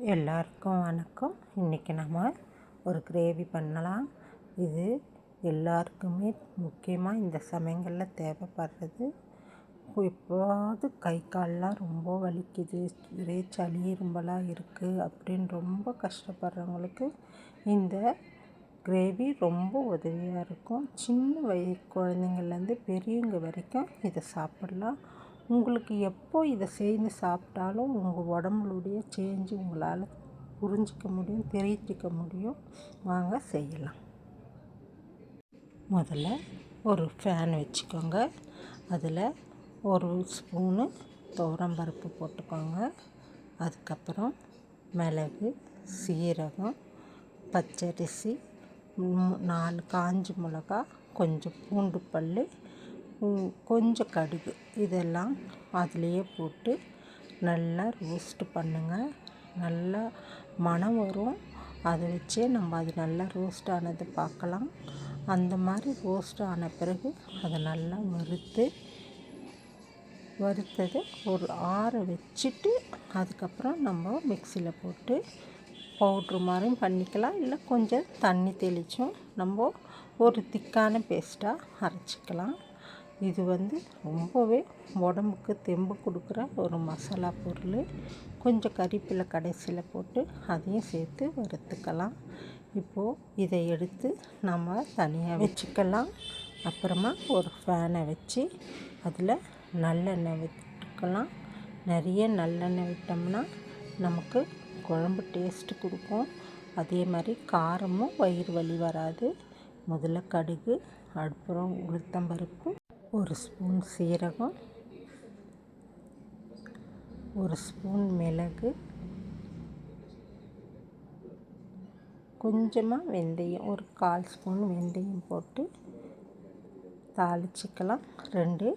எல்லாருக்கும் வணக்கம். இன்றைக்கி நம்ம ஒரு கிரேவி பண்ணலாம். இது எல்லாருக்குமே முக்கியமாக இந்த சமயங்களில் தேவைப்படுறது. எப்போது கை கால்லாம் ரொம்ப வலிக்குது, ஒரே சளி இரும்பலாக இருக்குது அப்படின்னு ரொம்ப கஷ்டப்படுறவங்களுக்கு இந்த கிரேவி ரொம்ப உதவியாக இருக்கும். சின்ன குழந்தைங்கள்லேருந்து பெரியவங்க வரைக்கும் இதை சாப்பிடலாம். உங்களுக்கு எப்போ இதை செய்து சாப்பிட்டாலும் உங்கள் உடம்புடைய சேஞ்சு உங்களால் புரிஞ்சிக்க முடியும், தெரிஞ்சிக்க முடியும். வாங்க செய்யலாம். முதல்ல ஒரு ஃபேன் வச்சுக்கோங்க. அதில் ஒரு ஸ்பூனு துவரம்பருப்பு போட்டுக்கோங்க. அதுக்கப்புறம் மிளகு, சீரகம், பச்சரிசி, 4 காஞ்ச மிளகா, கொஞ்சம் பூண்டு பல், கொஞ்சம் கடுகு, இதெல்லாம் அதிலையே போட்டு நல்லா ரோஸ்ட்டு பண்ணுங்கள். நல்லா மணம் வரும். அதை வச்சே நம்ம அது நல்லா ரோஸ்ட் ஆனதை பார்க்கலாம். அந்த மாதிரி ரோஸ்ட் ஆன பிறகு அதை நல்லா வறுத்ததை ஒரு ஆற வச்சுட்டு அதுக்கப்புறம் நம்ம மிக்சியில் போட்டு பவுட்ரு மாதிரியும் பண்ணிக்கலாம். இல்லை கொஞ்சம் தண்ணி தெளித்தும் நம்ம ஒரு திக்கான பேஸ்ட்டாக அரைச்சிக்கலாம். இது ரொம்பவே உடம்புக்கு தெம்பு கொடுக்குற ஒரு மசாலா பொருள். கொஞ்சம் கறிவேப்பிலை கடைசியில் போட்டு அதையும் சேர்த்து வறுத்துக்கலாம். இப்போது இதை எடுத்து நம்ம தனியாக வச்சுக்கலாம். அப்புறமா ஒரு ஃபேனை வச்சு அதில் நல்லெண்ணெய் விட்டுக்கலாம். நிறைய நல்லெண்ணெய் விட்டோம்னா நமக்கு குழம்பு டேஸ்ட்டு கொடுக்கும். அதே மாதிரி காரமும் வயிறு வலி வராது. முதல்ல கடுகு, அப்புறம் உளுத்தம்பருப்பு, ஒரு ஸ்பூன் சீரகம், ஒரு ஸ்பூன் மிளகு, கொஞ்சமாக வெந்தயம், ஒரு 1/4 ஸ்பூன் வெந்தயம் போட்டு தாளிச்சிக்கலாம். 2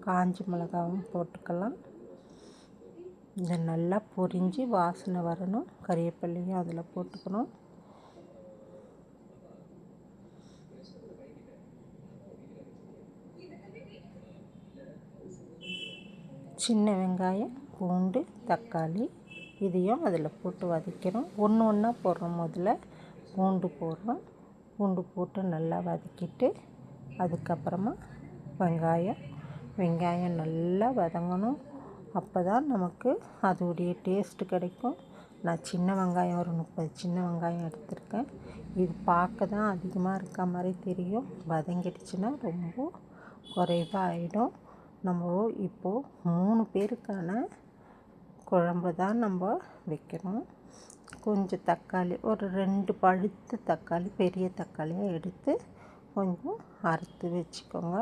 காஞ்ச மிளகாவும் போட்டுக்கலாம். இதை நல்லா பொரிஞ்சு வாசனை வரணும். கறிவேப்பிலையும் அதில் போட்டுக்கணும். சின்ன வெங்காயம், பூண்டு, தக்காளி, இதையும் அதில் போட்டு வதக்கிறோம். ஒன்று ஒன்றா போடுறோம். முதல்ல பூண்டு போடுறோம். பூண்டு போட்டு நல்லா வதக்கிட்டு அதுக்கப்புறமா வெங்காயம் நல்லா வதங்கணும். அப்போ தான் நமக்கு அதோடைய டேஸ்ட்டு கிடைக்கும். நான் சின்ன வெங்காயம் ஒரு 30 சின்ன வெங்காயம் எடுத்திருக்கேன். இது பார்க்க தான் அதிகமாக இருக்க மாதிரி தெரியும். வதங்கிடுச்சுன்னா ரொம்ப குறைவாக ஆகிடும். நம்ம இப்போது 3 பேருக்கான குழம்பு தான் நம்ம வைக்கணும். கொஞ்சம் தக்காளி, ஒரு 2 பழுத்த தக்காளி, பெரிய தக்காளியாக எடுத்து கொஞ்சம் அறுத்து வச்சுக்கோங்க.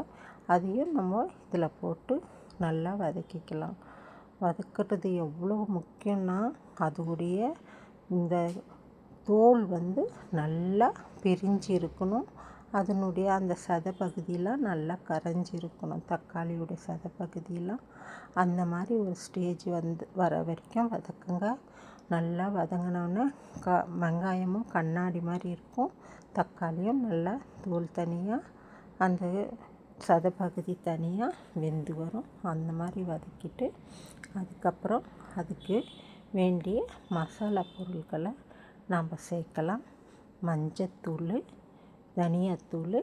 அதையும் நம்ம இதில் போட்டு நல்லா வதக்கிக்கலாம். வதக்கிறது எவ்வளோ முக்கியம்னா அதோடைய இந்த தோல் நல்லா பிரிஞ்சு இருக்கணும். அதனுடைய அந்த சதை பகுதியெலாம் நல்லா கரைஞ்சி இருக்கணும். தக்காளியோடைய சதை பகுதியெலாம் அந்த மாதிரி ஒரு ஸ்டேஜ் வர வரைக்கும் வதக்குங்க. நல்லா வதங்கினோன்னே வெங்காயமும் கண்ணாடி மாதிரி இருக்கும். தக்காளியும் நல்லா தோல் தனியாக, அந்த சதை பகுதி தனியாக வெந்து வரும். அந்த மாதிரி வதக்கிட்டு அதுக்கப்புறம் அதுக்கு வேண்டிய மசாலா பொருட்களை நாம் சேர்க்கலாம். மஞ்சத்தூள், தனியாத்தூள்,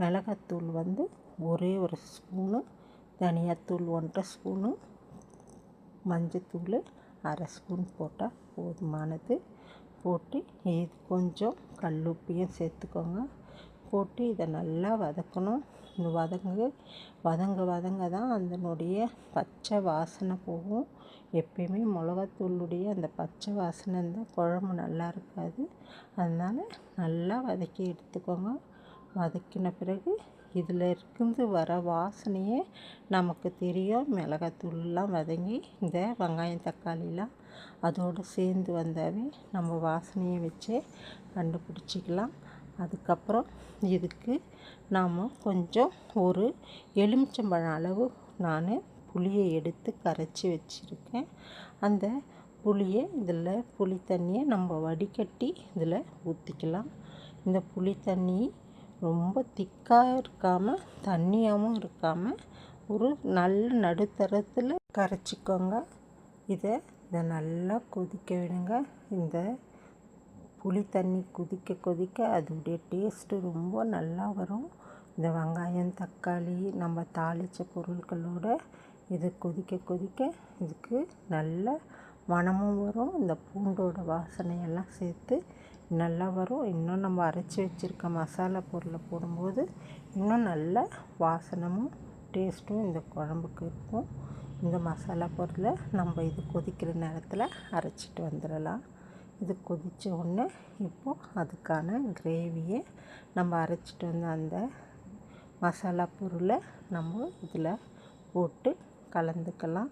மிளகாத்தூள் ஒரே ஒரு ஸ்பூனு, தனியாத்தூள் 1/2 ஸ்பூனு, மஞ்சத்தூள் 1/2 ஸ்பூன் போட்டால் போதுமானது. போட்டு இது கொஞ்சம் கல்லுப்பையும் சேர்த்துக்கோங்க. போட்டு இதை நல்லா வதக்கணும். வதங்க தான் அதனுடைய பச்சை வாசனை போகும். எப்பயுமே மிளகாத்தூளுடைய அந்த பச்சை வாசனை இருந்தால் குழம்பு நல்லா இருக்காது. அதனால் நல்லா வதக்கி எடுத்துக்கோங்க. வதக்கின பிறகு இதில் இருந்து வர வாசனையே நமக்கு தெரியும். மிளகாத்தூள்லாம் வதங்கி இந்த வெங்காயம் தக்காளிலாம் அதோடு சேர்ந்து வந்தாவே நம்ம வாசனையை வச்சே கண்டுபிடிச்சிக்கலாம். அதுக்கப்புறம் இதுக்கு நாம் கொஞ்சம் ஒரு எலுமிச்சம்பழம் அளவு நான் புளியை எடுத்து கரைச்சி வச்சுருக்கேன். அந்த புளி தண்ணியை நம்ம வடிகட்டி இதில் ஊற்றிக்கலாம். இந்த புளி தண்ணி ரொம்ப திக்காக இருக்காமல் தண்ணியாகவும் இருக்காமல் ஒரு நல்ல நடுத்தரத்தில் கரைச்சிக்கோங்க. இதை இதை நல்லா கொதிக்க விடுங்க. இந்த புளி தண்ணி கொதிக்க கொதிக்க அதோடைய டேஸ்ட்டு ரொம்ப நல்லா வரும். இந்த வெங்காயம், தக்காளி, நம்ம தாளித்த பொருட்களோடு இது கொதிக்க கொதிக்க இதுக்கு நல்ல மணமும் வரும். இந்த பூண்டோட வாசனையெல்லாம் சேர்த்து நல்லா வரும். இன்னும் நம்ம அரைச்சி வச்சுருக்க மசாலா பொருளை போடும்போது இன்னும் நல்ல வாசனமும் டேஸ்ட்டும் இந்த குழம்புக்கு இருக்கும். இந்த மசாலா பொருளை நம்ம இது கொதிக்கிற நேரத்தில் அரைச்சிட்டு வந்துடலாம். இது கொதித்த உடனே இப்போது அதுக்கான கிரேவியை நம்ம அரைச்சிட்டு வந்த அந்த மசாலா பொருளை நம்ம இதில் போட்டு கலந்துக்கலாம்.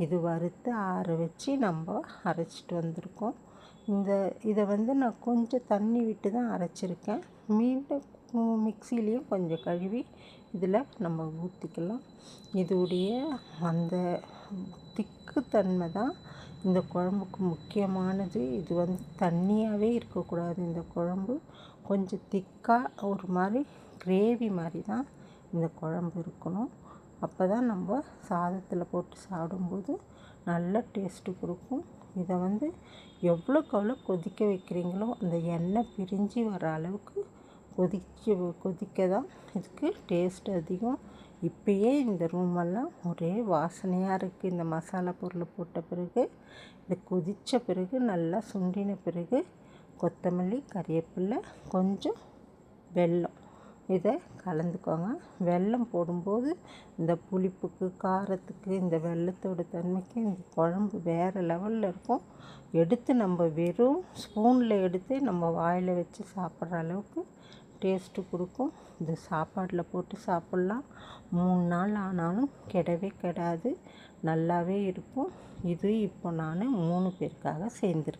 இது வறுத்து ஆற வச்சு நம்ம அரைச்சிட்டு வந்திருக்கோம். இதை நான் கொஞ்சம் தண்ணி விட்டு தான் அரைச்சிருக்கேன். மீண்டும் மிக்சிலையும் கொஞ்சம் கழுவி இதில் நம்ம ஊற்றிக்கலாம். இதோடைய அந்த திக்குத்தன்மை தான் இந்த குழம்புக்கு முக்கியமானது. இது தண்ணியாகவே இருக்கக்கூடாது. இந்த குழம்பு கொஞ்சம் திக்காக ஒரு மாதிரி கிரேவி மாதிரி தான் இந்த குழம்பு இருக்கணும். அப்போ தான் நம்ம சாதத்தில் போட்டு சாப்பிடும்போது நல்ல டேஸ்ட்டு கொடுக்கும். இதை எவ்வளோக்கு எவ்வளோ கொதிக்க வைக்கிறீங்களோ அந்த எண்ணெய் பிரிஞ்சு வர அளவுக்கு கொதிக்க தான் இதுக்கு டேஸ்ட் அதிகம். இப்போயே இந்த ரூமெல்லாம் ஒரே வாசனையாக இருக்குது. இந்த மசாலா பொருள் போட்ட பிறகு இது கொதித்த பிறகு நல்லா சுண்டின பிறகு கொத்தமல்லி, கறிவேப்பிலை, கொஞ்சம் வெல்லம் இதை கலந்துக்கோங்க. வெல்லம் போடும்போது இந்த புளிப்புக்கு, காரத்துக்கு, இந்த வெல்லத்தோட தன்மைக்கு இந்த குழம்பு வேறு லெவலில் இருக்கும். எடுத்து நம்ம வெறும் ஸ்பூனில் எடுத்து நம்ம வாயில் வச்சு சாப்பிட்ற அளவுக்கு டேஸ்ட்டு கொடுக்கும். இது சாப்பாட்டில் போட்டு சாப்பிட்லாம். 3 நாள் ஆனாலும் கெடவே கெடாது, நல்லாவே இருக்கும். இது இப்போ நான் 3 பேருக்காக சேர்ந்துருக்கேன்.